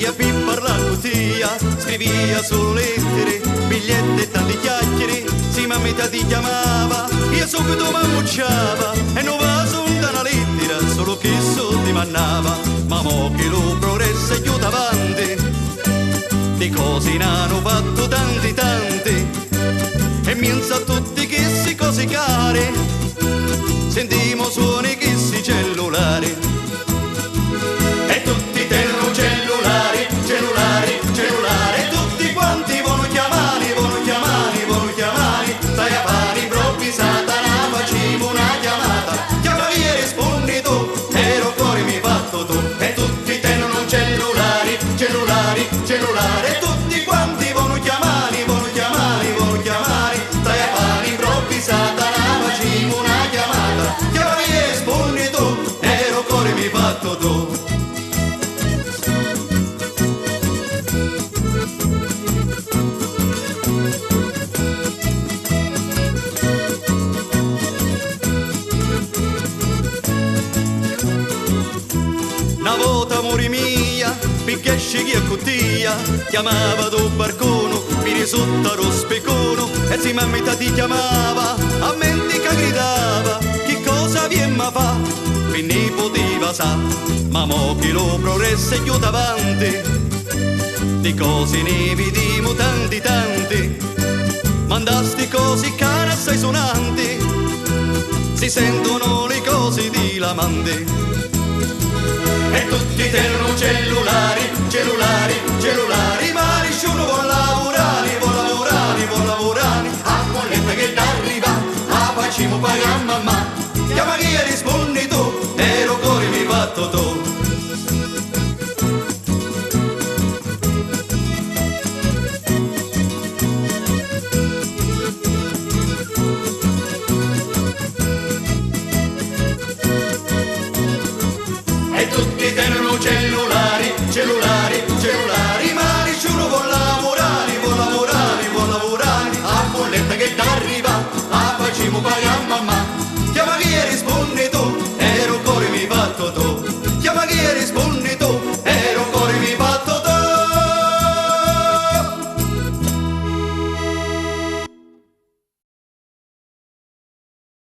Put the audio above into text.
via Pippa la cutia, scrivia sulle lettere, biglietti e tanti chiacchiere, sì ma metà ti chiamava, io subito m'ammucciava, e non va su una lettera, solo che soldi mannava, ma mo che lo progresso è più davanti, di cose ne hanno fatto tanti tanti, e pensa a tutti che si cose care, sentimo suoni che si cellulari, e tutti tengono cellulari, cellulari, cellulari, e tutti quanti vogliono chiamare, vogliono chiamare, vogliono chiamare, stai a fare improvvisata, la facciamo una chiamata, chiama via e rispondi tu, e lo cuore mi fatto tu, e tutti tengono cellulari, cellulari, cellulari, e tutti quanti vogliono chiamare, vogliono chiamare, vogliono chiamare, stai a fare improvvisata, la facciamo una chiamata, chiama via e rispondi tu, e lo cuore mi fatto tu. Una volta amore mia, perché scegli a cottia, chiamava do barcono, mi sotto lo specono, e si mamma ti chiamava, a mente che gridava, che cosa viene ma fa, e ne poteva sa, ma mo che lo progresso è più davanti, di cose ne vediamo tanti tanti, mandasti cose care assai suonanti, si sentono le cose di l'amante. E tutti tengono cellulari, cellulari, cellulari, ma nessuno vuole lavorare, vuole lavorare, vuole lavorare, a bolletta che t'arriva, a facciamo pagare mamma, chiama chi e rispondi tu, e lo cuore mi fatto tu. E tutti tengono cellulari, cellulari, cellulari, ma nessuno vuole lavorare, vuole lavorare, vuole lavorare, a bolletta che t'arriva, a facciamo pagare mamma, chiama chi e rispondi